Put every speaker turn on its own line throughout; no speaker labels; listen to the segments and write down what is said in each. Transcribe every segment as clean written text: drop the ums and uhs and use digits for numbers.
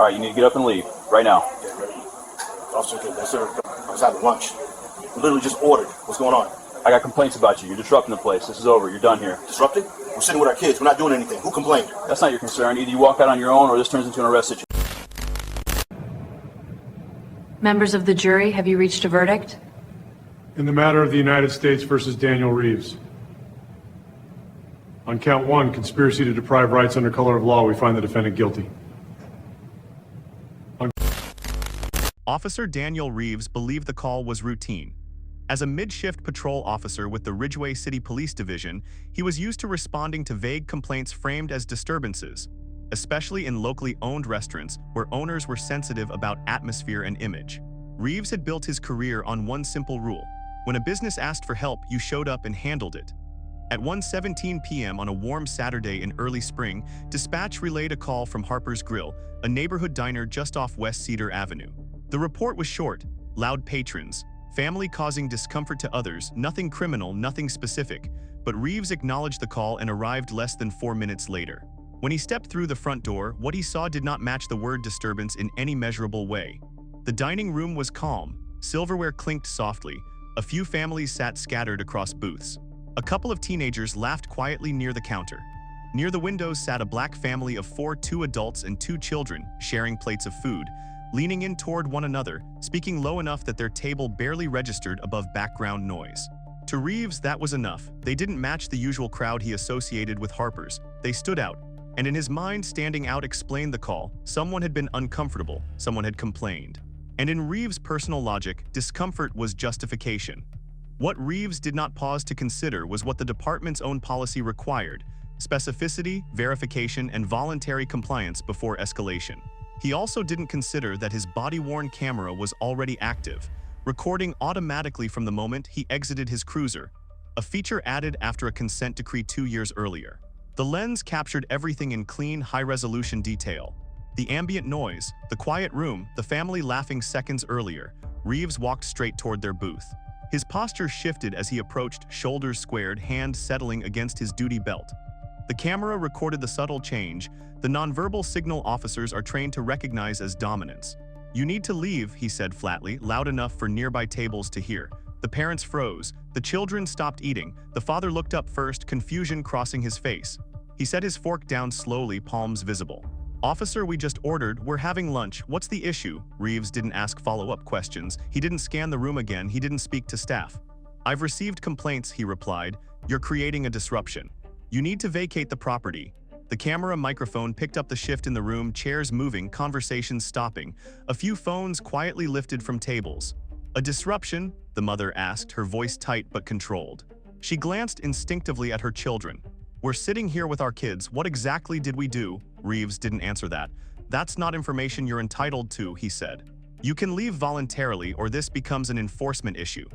All right, you need to get up and leave right now.
Yeah, ready. Officer, okay, yes, sir. I was having lunch. We literally just ordered. What's going on?
I got complaints about you. You're disrupting the place. This is over. You're done here.
Disrupting? We're sitting with our kids. We're not doing anything. Who complained?
That's not your concern. Either you walk out on your own or this turns into an arrest situation.
Members of the jury, have you reached a verdict?
In the matter of the United States versus Daniel Reeves. On count 1, conspiracy to deprive rights under color of law, we find the defendant guilty.
Officer Daniel Reeves believed the call was routine. As a mid-shift patrol officer with the Ridgeway City Police Division, he was used to responding to vague complaints framed as disturbances, especially in locally owned restaurants where owners were sensitive about atmosphere and image. Reeves had built his career on one simple rule: when a business asked for help, you showed up and handled it. At 1:17 p.m. on a warm Saturday in early spring, dispatch relayed a call from Harper's Grill, a neighborhood diner just off West Cedar Avenue. The report was short: loud patrons, family causing discomfort to others, nothing criminal, nothing specific. But Reeves acknowledged the call and arrived less than 4 minutes later. When he stepped through the front door, what he saw did not match the word disturbance in any measurable way. The dining room was calm, silverware clinked softly, a few families sat scattered across booths. A couple of teenagers laughed quietly near the counter. Near the windows sat a black family of 4, 2 adults and 2 children, sharing plates of food, leaning in toward one another, speaking low enough that their table barely registered above background noise. To Reeves, that was enough. They didn't match the usual crowd he associated with Harper's. They stood out. And in his mind, standing out explained the call. Someone had been uncomfortable. Someone had complained. And in Reeves' personal logic, discomfort was justification. What Reeves did not pause to consider was what the department's own policy required: specificity, verification, and voluntary compliance before escalation. He also didn't consider that his body-worn camera was already active, recording automatically from the moment he exited his cruiser, a feature added after a consent decree 2 years earlier. The lens captured everything in clean, high-resolution detail. The ambient noise, the quiet room, the family laughing seconds earlier. Reeves walked straight toward their booth. His posture shifted as he approached, shoulders squared, hand settling against his duty belt. The camera recorded the subtle change the nonverbal signal officers are trained to recognize as dominance. "You need to leave," he said flatly, loud enough for nearby tables to hear. The parents froze. The children stopped eating. The father looked up first, confusion crossing his face. He set his fork down slowly, palms visible. "Officer, we just ordered. We're having lunch. What's the issue?" Reeves didn't ask follow-up questions. He didn't scan the room again. He didn't speak to staff. "I've received complaints," he replied. "You're creating a disruption. You need to vacate the property." The camera microphone picked up the shift in the room, chairs moving, conversations stopping, a few phones quietly lifted from tables. "A disruption?" the mother asked, her voice tight but controlled. She glanced instinctively at her children. "We're sitting here with our kids. What exactly did we do?" Reeves didn't answer that. "That's not information you're entitled to," he said. "You can leave voluntarily or this becomes an enforcement issue."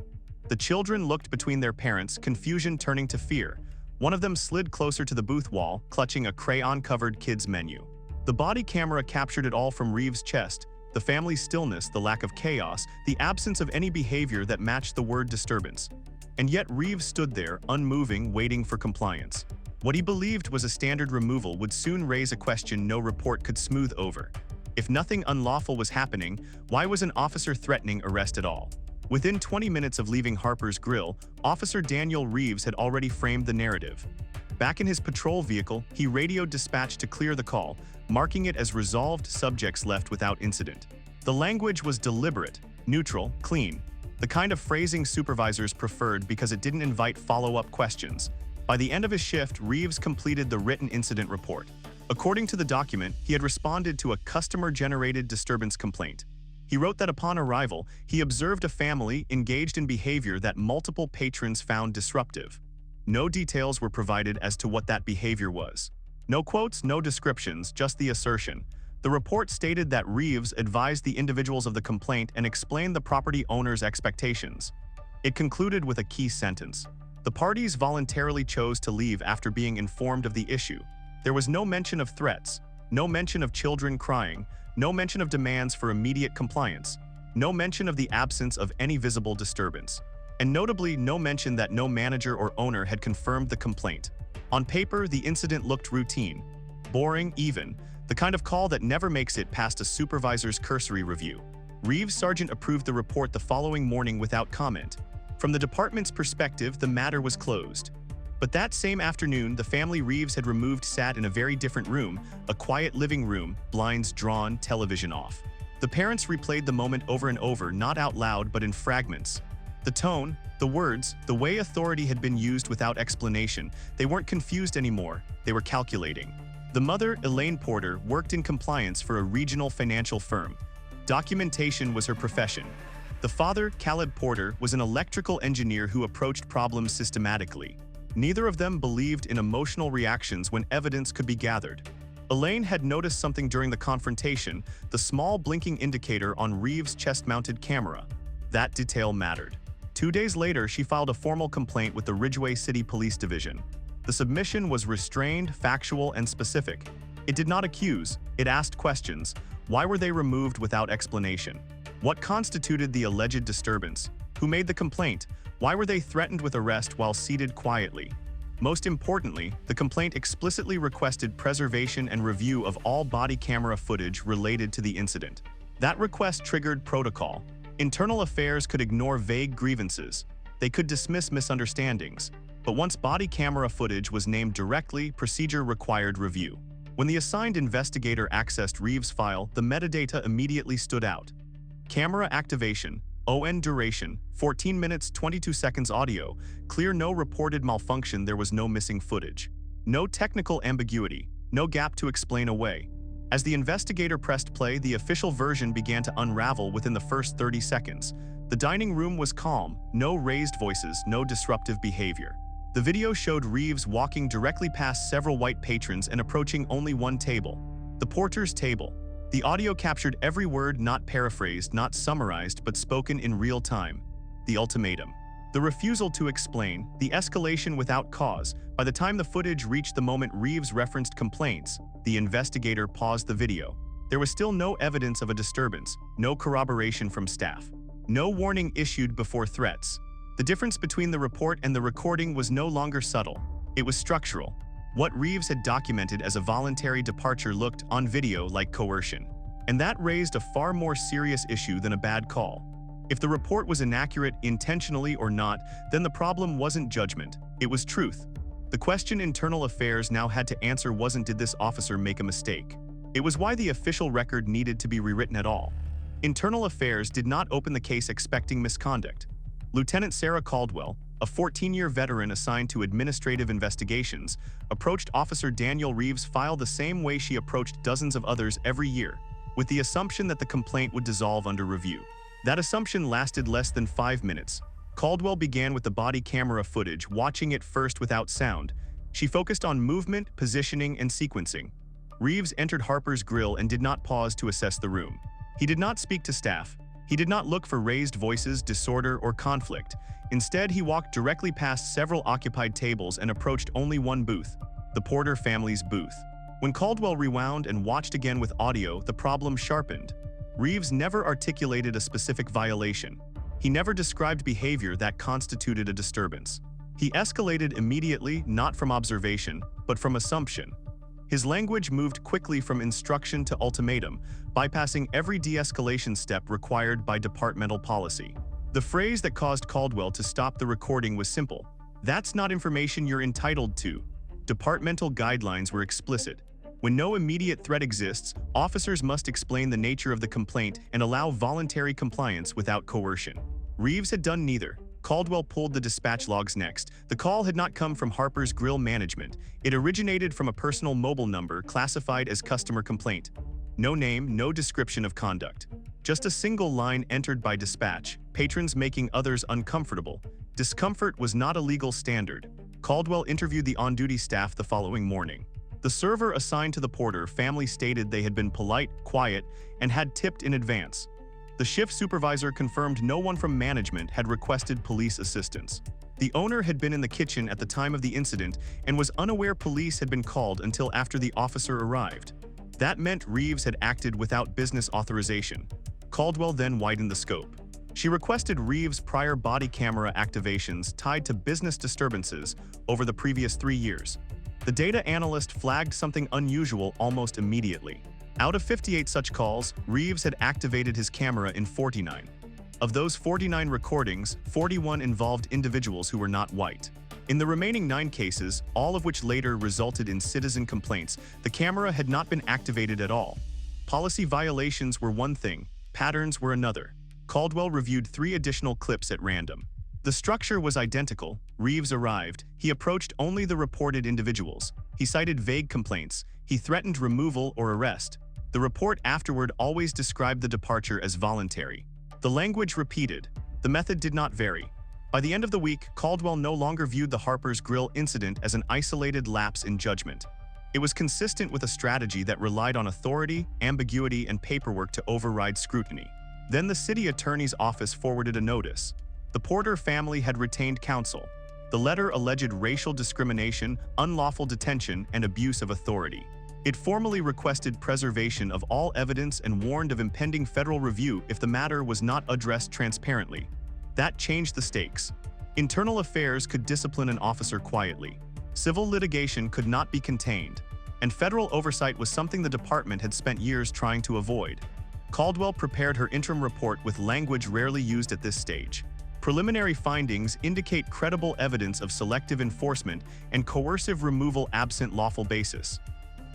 The children looked between their parents, confusion turning to fear. One of them slid closer to the booth wall, clutching a crayon-covered kids' menu. The body camera captured it all from Reeves' chest: the family's stillness, the lack of chaos, the absence of any behavior that matched the word disturbance. And yet Reeves stood there, unmoving, waiting for compliance. What he believed was a standard removal would soon raise a question no report could smooth over. If nothing unlawful was happening, why was an officer threatening arrest at all? Within 20 minutes of leaving Harper's Grill, Officer Daniel Reeves had already framed the narrative. Back in his patrol vehicle, he radioed dispatch to clear the call, marking it as resolved, subjects left without incident. The language was deliberate, neutral, clean, the kind of phrasing supervisors preferred because it didn't invite follow-up questions. By the end of his shift, Reeves completed the written incident report. According to the document, he had responded to a customer-generated disturbance complaint. He wrote that upon arrival, he observed a family engaged in behavior that multiple patrons found disruptive. No details were provided as to what that behavior was. No quotes, no descriptions, just the assertion. The report stated that Reeves advised the individuals of the complaint and explained the property owner's expectations. It concluded with a key sentence: "The parties voluntarily chose to leave after being informed of the issue. There was no mention of threats, no mention of children crying, no mention of demands for immediate compliance, no mention of the absence of any visible disturbance, and notably no mention that no manager or owner had confirmed the complaint. On paper, the incident looked routine, boring even. The kind of call that never makes it past a supervisor's cursory review. Reeves' sergeant approved the report the following morning without comment. From the department's perspective, the matter was closed. But that same afternoon, the family Reeves had removed sat in a very different room, a quiet living room, blinds drawn, television off. The parents replayed the moment over and over, not out loud but in fragments. The tone, the words, the way authority had been used without explanation, they weren't confused anymore, they were calculating. The mother, Elaine Porter, worked in compliance for a regional financial firm. Documentation was her profession. The father, Caleb Porter, was an electrical engineer who approached problems systematically. Neither of them believed in emotional reactions when evidence could be gathered. Elaine had noticed something during the confrontation, the small blinking indicator on Reeves' chest-mounted camera. That detail mattered. 2 days later, she filed a formal complaint with the Ridgeway City Police Division. The submission was restrained, factual, and specific. It did not accuse, it asked questions. Why were they removed without explanation? What constituted the alleged disturbance? Who made the complaint? Why were they threatened with arrest while seated quietly? Most importantly, the complaint explicitly requested preservation and review of all body camera footage related to the incident. That request triggered protocol. Internal Affairs could ignore vague grievances. They could dismiss misunderstandings. But once body camera footage was named directly, procedure required review. When the assigned investigator accessed Reeves' file, the metadata immediately stood out. Camera activation, ON duration, 14 minutes 22 seconds audio, clear, no reported malfunction, there was no missing footage. No technical ambiguity, no gap to explain away. As the investigator pressed play, the official version began to unravel within the first 30 seconds. The dining room was calm, no raised voices, no disruptive behavior. The video showed Reeves walking directly past several white patrons and approaching only one table, the Porter's table. The audio captured every word, not paraphrased, not summarized, but spoken in real time. The ultimatum. The refusal to explain, the escalation without cause. By the time the footage reached the moment Reeves referenced complaints, the investigator paused the video. There was still no evidence of a disturbance, no corroboration from staff, no warning issued before threats. The difference between the report and the recording was no longer subtle. It was structural. What Reeves had documented as a voluntary departure looked, on video, like coercion. And that raised a far more serious issue than a bad call. If the report was inaccurate, intentionally or not, then the problem wasn't judgment, it was truth. The question Internal Affairs now had to answer wasn't, did this officer make a mistake? It was why the official record needed to be rewritten at all. Internal Affairs did not open the case expecting misconduct. Lieutenant Sarah Caldwell, a 14-year veteran assigned to administrative investigations, approached Officer Daniel Reeves' file the same way she approached dozens of others every year, with the assumption that the complaint would dissolve under review. That assumption lasted less than 5 minutes. Caldwell began with the body camera footage, watching it first without sound. She focused on movement, positioning, and sequencing. Reeves entered Harper's grill and did not pause to assess the room. He did not speak to staff. He did not look for raised voices, disorder, or conflict. Instead, he walked directly past several occupied tables and approached only one booth, the Porter family's booth. When Caldwell rewound and watched again with audio, the problem sharpened. Reeves never articulated a specific violation. He never described behavior that constituted a disturbance. He escalated immediately, not from observation, but from assumption. His language moved quickly from instruction to ultimatum, bypassing every de-escalation step required by departmental policy. The phrase that caused Caldwell to stop the recording was simple: "That's not information you're entitled to." Departmental guidelines were explicit. When no immediate threat exists, officers must explain the nature of the complaint and allow voluntary compliance without coercion. Reeves had done neither. Caldwell pulled the dispatch logs next. The call had not come from Harper's Grill management. It originated from a personal mobile number classified as customer complaint. No name, no description of conduct. Just a single line entered by dispatch: patrons making others uncomfortable. Discomfort was not a legal standard. Caldwell interviewed the on-duty staff the following morning. The server assigned to the Porter family stated they had been polite, quiet, and had tipped in advance. The shift supervisor confirmed no one from management had requested police assistance. The owner had been in the kitchen at the time of the incident and was unaware police had been called until after the officer arrived. That meant Reeves had acted without business authorization. Caldwell then widened the scope. She requested Reeves' prior body camera activations tied to business disturbances over the previous 3 years. The data analyst flagged something unusual almost immediately. Out of 58 such calls, Reeves had activated his camera in 49. Of those 49 recordings, 41 involved individuals who were not white. In the remaining 9 cases, all of which later resulted in citizen complaints, the camera had not been activated at all. Policy violations were one thing, patterns were another. Caldwell reviewed 3 additional clips at random. The structure was identical. Reeves arrived. He approached only the reported individuals. He cited vague complaints. He threatened removal or arrest. The report afterward always described the departure as voluntary. The language repeated. The method did not vary. By the end of the week, Caldwell no longer viewed the Harper's Grill incident as an isolated lapse in judgment. It was consistent with a strategy that relied on authority, ambiguity, and paperwork to override scrutiny. Then the city attorney's office forwarded a notice. The Porter family had retained counsel. The letter alleged racial discrimination, unlawful detention, and abuse of authority. It formally requested preservation of all evidence and warned of impending federal review if the matter was not addressed transparently. That changed the stakes. Internal affairs could discipline an officer quietly. Civil litigation could not be contained. And federal oversight was something the department had spent years trying to avoid. Caldwell prepared her interim report with language rarely used at this stage. Preliminary findings indicate credible evidence of selective enforcement and coercive removal absent lawful basis.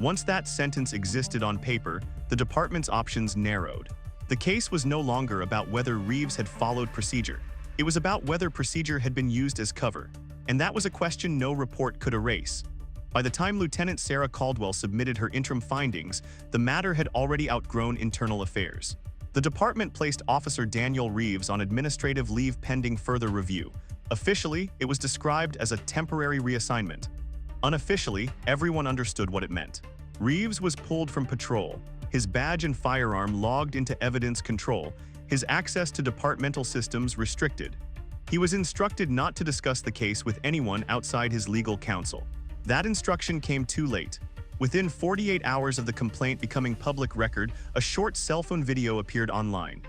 Once that sentence existed on paper, the department's options narrowed. The case was no longer about whether Reeves had followed procedure. It was about whether procedure had been used as cover. And that was a question no report could erase. By the time Lieutenant Sarah Caldwell submitted her interim findings, the matter had already outgrown internal affairs. The department placed Officer Daniel Reeves on administrative leave pending further review. Officially, it was described as a temporary reassignment. Unofficially, everyone understood what it meant. Reeves was pulled from patrol, his badge and firearm logged into evidence control, his access to departmental systems restricted. He was instructed not to discuss the case with anyone outside his legal counsel. That instruction came too late. Within 48 hours of the complaint becoming public record, a short cell phone video appeared online.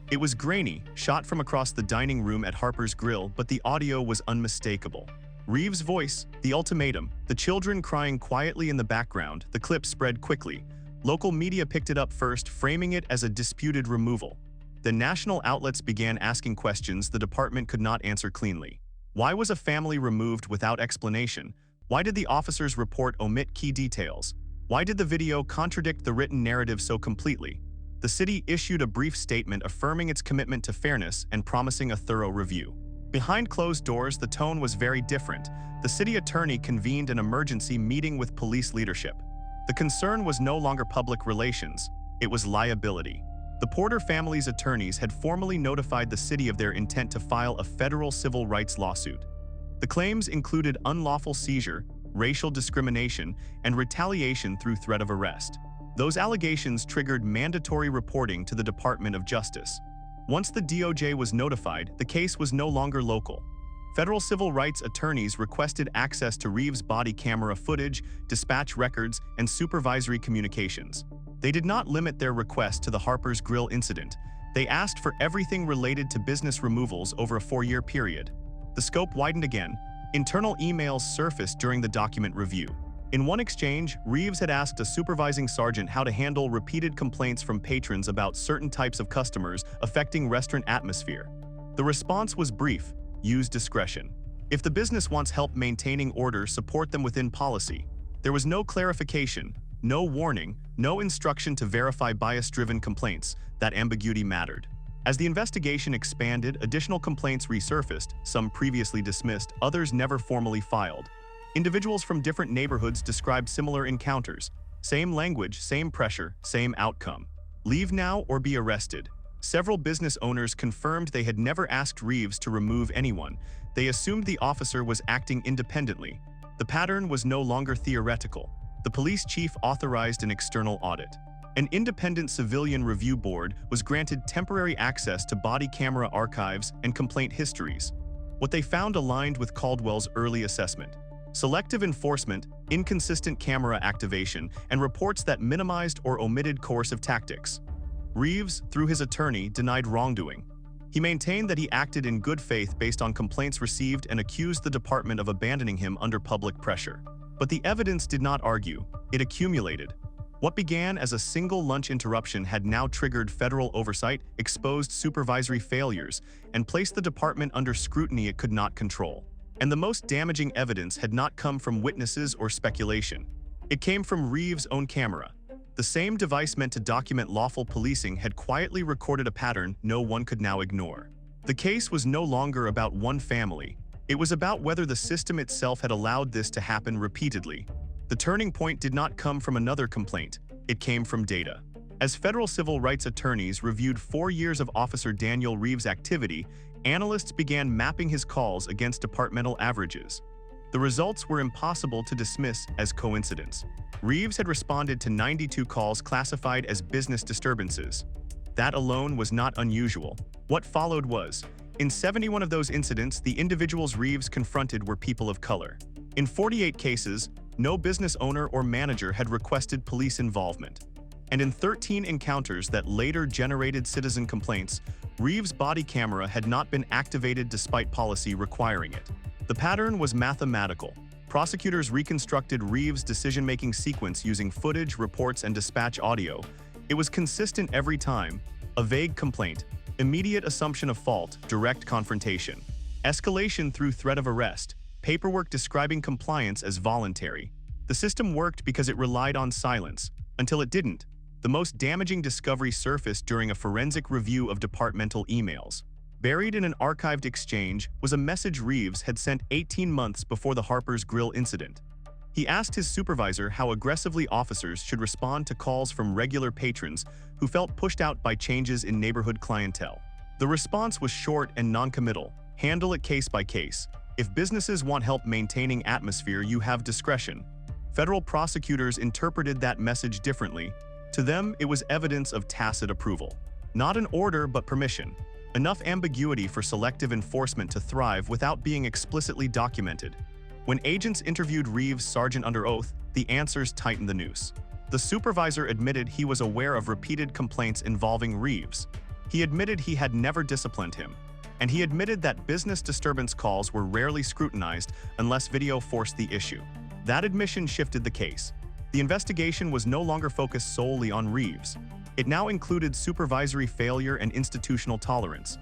It was grainy, shot from across the dining room at Harper's Grill, but the audio was unmistakable. Reeves' voice, the ultimatum, the children crying quietly in the background, the clip spread quickly. Local media picked it up first, framing it as a disputed removal. Then national outlets began asking questions the department could not answer cleanly. Why was a family removed without explanation? Why did the officer's report omit key details? Why did the video contradict the written narrative so completely? The city issued a brief statement affirming its commitment to fairness and promising a thorough review. Behind closed doors, the tone was very different. The city attorney convened an emergency meeting with police leadership. The concern was no longer public relations, it was liability. The Porter family's attorneys had formally notified the city of their intent to file a federal civil rights lawsuit. The claims included unlawful seizure, racial discrimination, and retaliation through threat of arrest. Those allegations triggered mandatory reporting to the Department of Justice. Once the DOJ was notified, the case was no longer local. Federal civil rights attorneys requested access to Reeves' body camera footage, dispatch records, and supervisory communications. They did not limit their request to the Harper's Grill incident. They asked for everything related to business removals over a 4-year period. The scope widened again. Internal emails surfaced during the document review. In one exchange, Reeves had asked a supervising sergeant how to handle repeated complaints from patrons about certain types of customers affecting restaurant atmosphere. The response was brief: use discretion. If the business wants help maintaining order, support them within policy. There was no clarification, no warning, no instruction to verify bias-driven complaints. That ambiguity mattered. As the investigation expanded, additional complaints resurfaced, some previously dismissed, others never formally filed. Individuals from different neighborhoods described similar encounters. Same language, same pressure, same outcome. Leave now or be arrested. Several business owners confirmed they had never asked Reeves to remove anyone. They assumed the officer was acting independently. The pattern was no longer theoretical. The police chief authorized an external audit. An independent civilian review board was granted temporary access to body camera archives and complaint histories. What they found aligned with Caldwell's early assessment: selective enforcement, inconsistent camera activation, and reports that minimized or omitted coercive tactics. Reeves, through his attorney, denied wrongdoing. He maintained that he acted in good faith based on complaints received and accused the department of abandoning him under public pressure. But the evidence did not argue, it accumulated. What began as a single lunch interruption had now triggered federal oversight, exposed supervisory failures, and placed the department under scrutiny it could not control. And the most damaging evidence had not come from witnesses or speculation. It came from Reeves' own camera. The same device meant to document lawful policing had quietly recorded a pattern no one could now ignore. The case was no longer about one family. It was about whether the system itself had allowed this to happen repeatedly. The turning point did not come from another complaint. It came from data. As federal civil rights attorneys reviewed 4 years of Officer Daniel Reeves' activity, analysts began mapping his calls against departmental averages. The results were impossible to dismiss as coincidence. Reeves had responded to 92 calls classified as business disturbances. That alone was not unusual. What followed was, in 71 of those incidents, the individuals Reeves confronted were people of color. In 48 cases, no business owner or manager had requested police involvement. And in 13 encounters that later generated citizen complaints, Reeves' body camera had not been activated despite policy requiring it. The pattern was mathematical. Prosecutors reconstructed Reeves' decision-making sequence using footage, reports, and dispatch audio. It was consistent every time. A vague complaint, immediate assumption of fault, direct confrontation. Escalation through threat of arrest, paperwork describing compliance as voluntary. The system worked because it relied on silence. Until it didn't. The most damaging discovery surfaced during a forensic review of departmental emails. Buried in an archived exchange was a message Reeves had sent 18 months before the Harper's Grill incident. He asked his supervisor how aggressively officers should respond to calls from regular patrons who felt pushed out by changes in neighborhood clientele. The response was short and non-committal. Handle it case by case. If businesses want help maintaining atmosphere, you have discretion. Federal prosecutors interpreted that message differently. To them, it was evidence of tacit approval. Not an order, but permission. Enough ambiguity for selective enforcement to thrive without being explicitly documented. When agents interviewed Reeves' sergeant under oath, the answers tightened the noose. The supervisor admitted he was aware of repeated complaints involving Reeves. He admitted he had never disciplined him. And he admitted that business disturbance calls were rarely scrutinized unless video forced the issue. That admission shifted the case. The investigation was no longer focused solely on Reeves. It now included supervisory failure and institutional tolerance.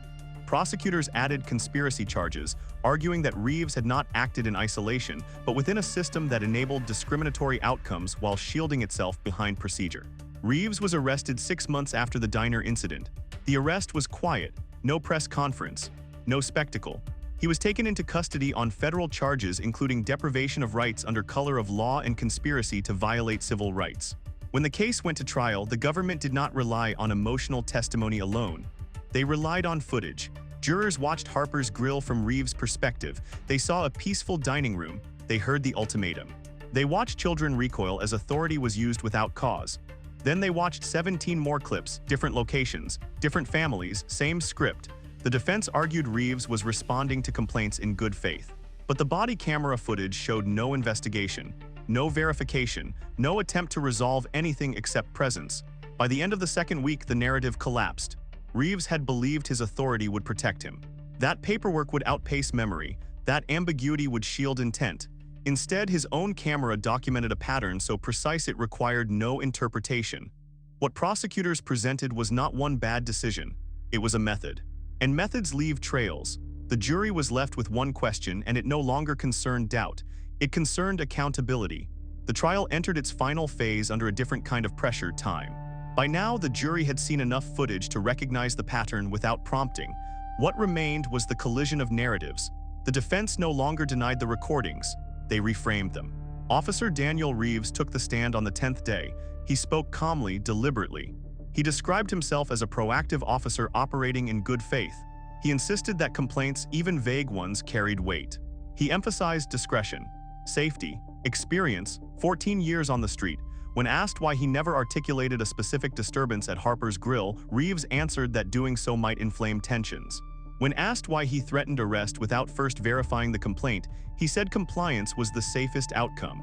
Prosecutors added conspiracy charges, arguing that Reeves had not acted in isolation, but within a system that enabled discriminatory outcomes while shielding itself behind procedure. Reeves was arrested 6 months after the diner incident. The arrest was quiet, no press conference, no spectacle. He was taken into custody on federal charges including deprivation of rights under color of law and conspiracy to violate civil rights. When the case went to trial, the government did not rely on emotional testimony alone. They relied on footage. Jurors watched Harper's Grill from Reeves' perspective. They saw a peaceful dining room. They heard the ultimatum. They watched children recoil as authority was used without cause. Then they watched 17 more clips, different locations, different families, same script. The defense argued Reeves was responding to complaints in good faith. But the body camera footage showed no investigation, no verification, no attempt to resolve anything except presence. By the end of the second week, the narrative collapsed. Reeves had believed his authority would protect him. That paperwork would outpace memory. That ambiguity would shield intent. Instead, his own camera documented a pattern so precise it required no interpretation. What prosecutors presented was not one bad decision. It was a method. And methods leave trails. The jury was left with one question, and it no longer concerned doubt. It concerned accountability. The trial entered its final phase under a different kind of pressure: time. By now, the jury had seen enough footage to recognize the pattern without prompting. What remained was the collision of narratives. The defense no longer denied the recordings. They reframed them. Officer Daniel Reeves took the stand on the 10th day. He spoke calmly, deliberately. He described himself as a proactive officer operating in good faith. He insisted that complaints, even vague ones, carried weight. He emphasized discretion, safety, experience, 14 years on the street. When asked why he never articulated a specific disturbance at Harper's Grill, Reeves answered that doing so might inflame tensions. When asked why he threatened arrest without first verifying the complaint, he said compliance was the safest outcome.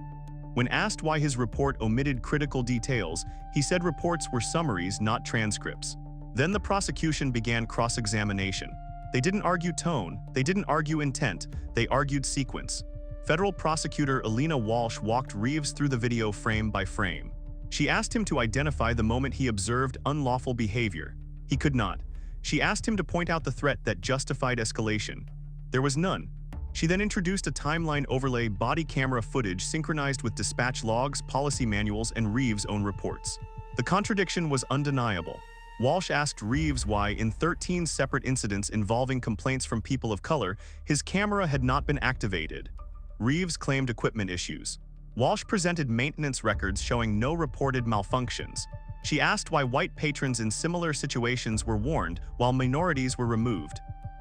When asked why his report omitted critical details, he said reports were summaries, not transcripts. Then the prosecution began cross-examination. They didn't argue tone, they didn't argue intent, they argued sequence. Federal prosecutor Alina Walsh walked Reeves through the video frame by frame. She asked him to identify the moment he observed unlawful behavior. He could not. She asked him to point out the threat that justified escalation. There was none. She then introduced a timeline overlay body camera footage synchronized with dispatch logs, policy manuals, and Reeves' own reports. The contradiction was undeniable. Walsh asked Reeves why, in 13 separate incidents involving complaints from people of color, his camera had not been activated. Reeves claimed equipment issues. Walsh presented maintenance records showing no reported malfunctions. She asked why white patrons in similar situations were warned while minorities were removed.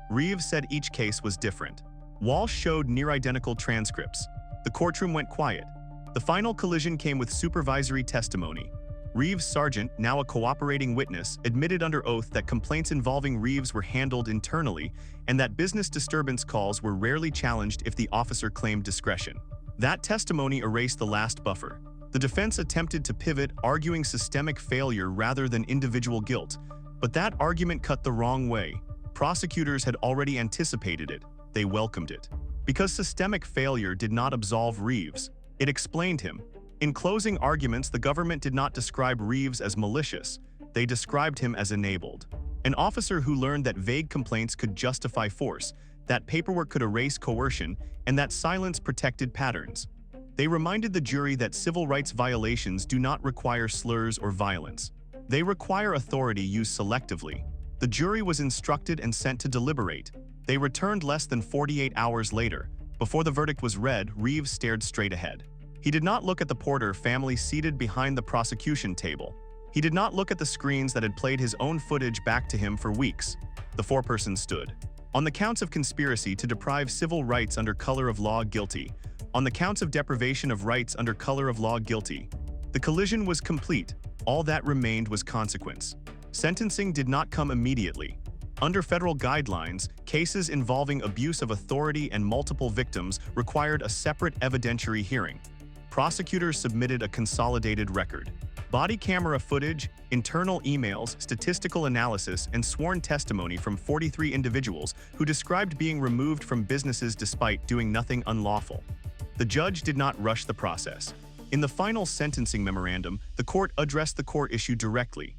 Reeves said each case was different. Walsh showed near-identical transcripts. The courtroom went quiet. The final collision came with supervisory testimony. Reeves' sergeant, now a cooperating witness, admitted under oath that complaints involving Reeves were handled internally and that business disturbance calls were rarely challenged if the officer claimed discretion. That testimony erased the last buffer. The defense attempted to pivot, arguing systemic failure rather than individual guilt, but that argument cut the wrong way. Prosecutors had already anticipated it. They welcomed it. Because systemic failure did not absolve Reeves, it explained him. In closing arguments, the government did not describe Reeves as malicious. They described him as enabled. An officer who learned that vague complaints could justify force, that paperwork could erase coercion, and that silence protected patterns. They reminded the jury that civil rights violations do not require slurs or violence. They require authority used selectively. The jury was instructed and sent to deliberate. They returned less than 48 hours later. Before the verdict was read, Reeves stared straight ahead. He did not look at the Porter family seated behind the prosecution table. He did not look at the screens that had played his own footage back to him for weeks. The foreperson stood. On the counts of conspiracy to deprive civil rights under color of law, guilty. On the counts of deprivation of rights under color of law, guilty. The collision was complete. All that remained was consequence. Sentencing did not come immediately. Under federal guidelines, cases involving abuse of authority and multiple victims required a separate evidentiary hearing. Prosecutors submitted a consolidated record. Body camera footage, internal emails, statistical analysis, and sworn testimony from 43 individuals who described being removed from businesses despite doing nothing unlawful. The judge did not rush the process. In the final sentencing memorandum, the court addressed the core issue directly.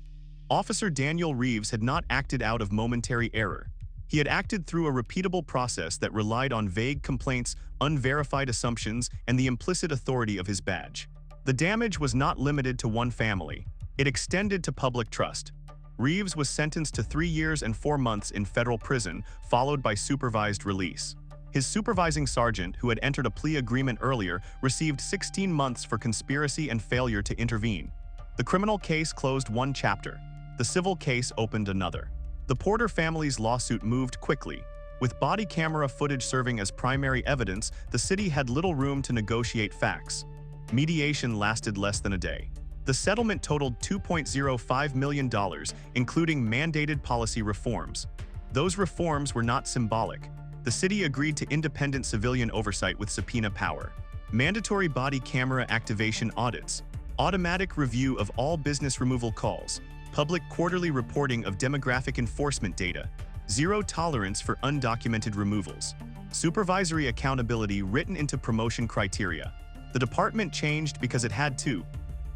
Officer Daniel Reeves had not acted out of momentary error. He had acted through a repeatable process that relied on vague complaints, unverified assumptions, and the implicit authority of his badge. The damage was not limited to one family. It extended to public trust. Reeves was sentenced to 3 years and 4 months in federal prison, followed by supervised release. His supervising sergeant, who had entered a plea agreement earlier, received 16 months for conspiracy and failure to intervene. The criminal case closed one chapter. The civil case opened another. The Porter family's lawsuit moved quickly. With body camera footage serving as primary evidence, the city had little room to negotiate facts. Mediation lasted less than a day. The settlement totaled $2.05 million, including mandated policy reforms. Those reforms were not symbolic. The city agreed to independent civilian oversight with subpoena power, mandatory body camera activation audits, automatic review of all business removal calls, public quarterly reporting of demographic enforcement data, zero tolerance for undocumented removals, supervisory accountability written into promotion criteria. The department changed because it had to.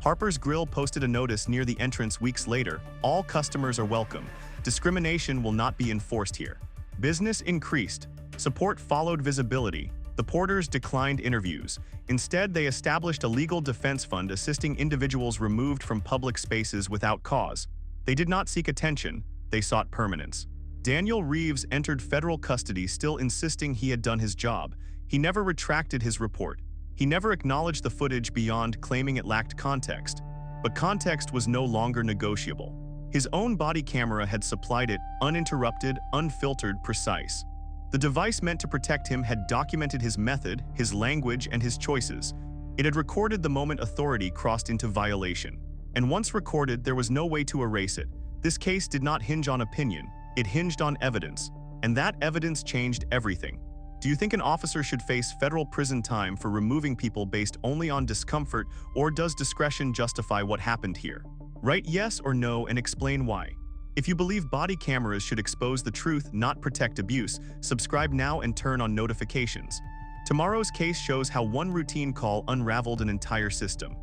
Harper's Grill posted a notice near the entrance weeks later: all customers are welcome. Discrimination will not be enforced here. Business increased. Support followed visibility. The Porters declined interviews. Instead, they established a legal defense fund assisting individuals removed from public spaces without cause. They did not seek attention, they sought permanence. Daniel Reeves entered federal custody still insisting he had done his job. He never retracted his report. He never acknowledged the footage beyond claiming it lacked context. But context was no longer negotiable. His own body camera had supplied it, uninterrupted, unfiltered, precise. The device meant to protect him had documented his method, his language, and his choices. It had recorded the moment authority crossed into violation. And once recorded, there was no way to erase it. This case did not hinge on opinion, it hinged on evidence. And that evidence changed everything. Do you think an officer should face federal prison time for removing people based only on discomfort, or does discretion justify what happened here? Write yes or no and explain why. If you believe body cameras should expose the truth, not protect abuse, subscribe now and turn on notifications. Tomorrow's case shows how one routine call unraveled an entire system.